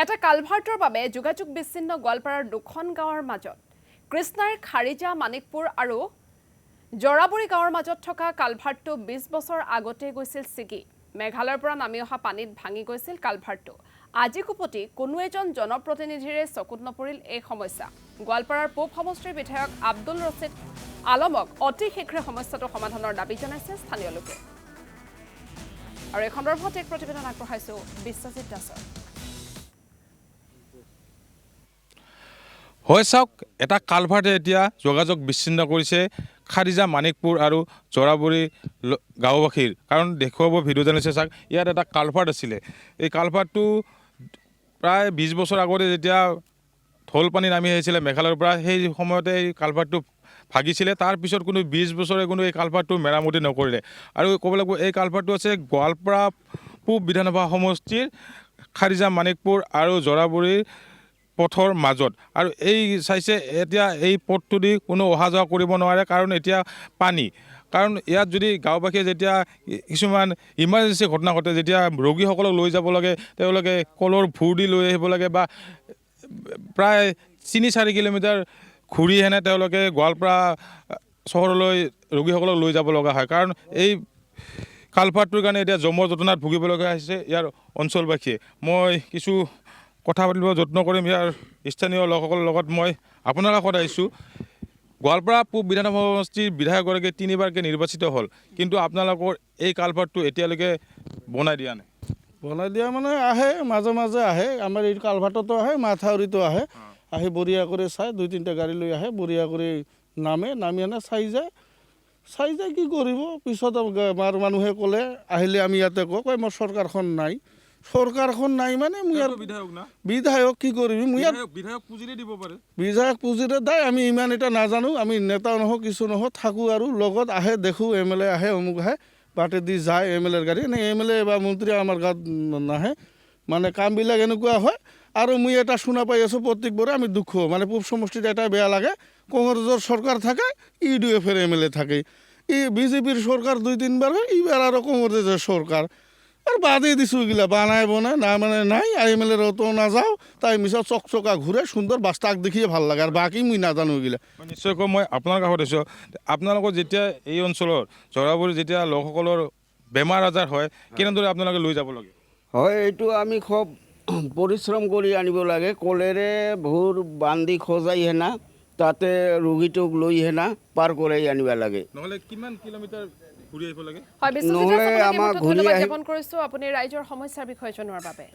এটা কালভাৰ্টৰ বাবে যোগাযোগ বিচ্ছিন্ন গোৱালপাৰাৰ দুখন গাঁৱৰ মাজত কৃষ্ণাইৰ খাৰিজা মানিকপুৰ আৰু জৰাবুৰী গাঁৱৰ মাজত থকা কালভাৰ্টটো ২০ বছৰ আগতে গৈছিল ছিগি মেঘালয়ৰ পৰা নামি অহা পানীত ভাঙি গৈছিল কালভাৰ্টটো আজি কুপতি কোনো এজন জনপ্ৰতিনিধিৰে চকুত নপৰিল এই সমস্যা গোৱালপাৰাৰ পূব সমষ্টিৰ বিধায়ক আব্দুল ৰছিদ আলমক অতি শীঘ্ৰে সমস্যাটো সমাধানৰ দাবী জনাইছে স্থানীয় লোকে আৰু এই সন্দৰ্ভত এক প্ৰতিবেদন আগবঢ়াইছো বিশ্বজিৎ দাসৰ হয় চাওক এটা কালভাৰ্টে এতিয়া যোগাযোগ বিচ্ছিন্ন কৰিছে খাৰিজা মানিকপুৰ আৰু জৰাবুৰী গাঁওবাসীৰ কাৰণ দেখুৱাব ভিডিঅ' জানিছে চাওক ইয়াত এটা কালভাৰ্ট আছিলে এই কালভাৰ্টটো প্ৰায় ২০ বছৰ আগতে যেতিয়া ঢল পানী নামি আহিছিলে মেঘালয়ৰ পৰা সেই সময়তে এই কালভাৰ্টটো ভাগিছিলে তাৰপিছত কোনো ২০ বছৰে কোনো এই কালভাৰ্টটো মেৰামতি নকৰিলে আৰু ক'ব লাগিব এই কালভাৰ্টটো আছে গোৱালপাৰা পূব বিধানসভা সমষ্টিৰ খাৰিজা মানিকপুৰ আৰু জৰাবুৰীৰ পথৰ মাজত আৰু এই চাইছে এতিয়া এই পথটো দি কোনো অহা যোৱা কৰিব নোৱাৰে কাৰণ এতিয়া পানী কাৰণ ইয়াত যদি গাঁওবাসীয়ে যেতিয়া কিছুমান ইমাৰ্জেঞ্চি ঘটনা ঘটে যেতিয়া ৰোগীসকলক লৈ যাব লাগে তেওঁলোকে কলৰ ভূৰ দি লৈ আহিব লাগে বা প্ৰায় ৩-৪ কিলোমিটাৰ ঘূৰি হেনে তেওঁলোকে গোৱালপাৰা চহৰলৈ ৰোগীসকলক লৈ যাব লগা হয় কাৰণ এই কালভাৰ্টটোৰ কাৰণে এতিয়া জমৰ যন্ত্ৰণাত ভুগিব লগা হৈছে ইয়াৰ অঞ্চলবাসীয়ে মই কিছু কথা পাতিব যত্ন কৰিম ইয়াৰ স্থানীয় লোকসকলৰ লগত মই আপোনাৰ কাষত আহিছোঁ গোৱালপাৰা পূব বিধানসভা সমষ্টিৰ বিধায়কগৰাকী ৩বাৰকৈ নিৰ্বাচিত হ'ল কিন্তু আপোনালোকৰ এই কালভাৰ্টটো এতিয়ালৈকে বনাই দিয়া নাই বনাই দিয়া মানে আহে মাজে মাজে আহে আমাৰ এই কালভাৰ্টতো আহে মাথাউৰিতো আহে আহি বঢ়িয়া কৰি চাই ২-৩টা গাড়ী লৈ আহে বঢ়িয়া কৰি নামি আনে চাই যায় কি কৰিব পিছত আমাৰ মানুহে ক'লে আহিলে আমি ইয়াতে কয় মোৰ চৰকাৰখন নাই মানে মই আৰু বিধায়ক কি কৰিবি মই বিধায়ক পুঁজিৰে দিব পাৰে বিধায়ক পুঁজিৰে দায় আমি ইমান এটা নাজানো আমি নেতা নহওঁ কিছু নহওঁ থাকোঁ আৰু লগত আহে দেখোঁ MLA আহে অমুক আহে বাটেদি যায় MLAৰ গাড়ী এনে MLA বা মন্ত্ৰী আমাৰ গাঁৱত নাহে মানে কামবিলাক এনেকুৱা হয় আৰু মই এটা শুনা পাই আছোঁ প্ৰত্যেকবাৰে আমি দুখ মানে পূব সমষ্টিত এটা বেয়া লাগে কংগ্ৰেছৰ চৰকাৰ থাকে UDFৰ MLA থাকে বিজেপিৰ চৰকাৰ ২-৩বাৰ হয় এইবাৰ আৰু কংগ্ৰেছৰ চৰকাৰ আৰু বাদেই দিছোঁ এইগিলা বনাই না মানে নাই MLAৰ অত নাযাওঁ তাই মিছত চকচকা ঘূৰে সুন্দৰ বাস্তাক দেখিয়ে ভাল লাগে আৰু বাকী মই নাজানো এইগিলা নিশ্চয়কৈ মই আপোনাৰ কাষত আছোঁ আপোনালোকৰ যেতিয়া এই অঞ্চলৰ জৰাবুৰী যেতিয়া লোকসকলৰ বেমাৰ আজাৰ হয় কেনেদৰে আপোনালোকে লৈ যাব লাগে হয় এইটো আমি খুব পৰিশ্ৰম কৰি আনিব লাগে কলেৰে ভোৰ বান্ধি খজাই হেনা তাতে ৰোগীটোক লৈ হেনা পাৰ কৰাই আনিব লাগে নহ'লে কিমান কিলোমিটাৰ ঘূৰি আহিব লাগে হয় বিশ্বজিৎ দাস আপোনাক ধন্যবাদ জ্ঞাপন কৰিছোঁ আপুনি ৰাইজৰ সমস্যাৰ বিষয়ে জনোৱাৰ বাবে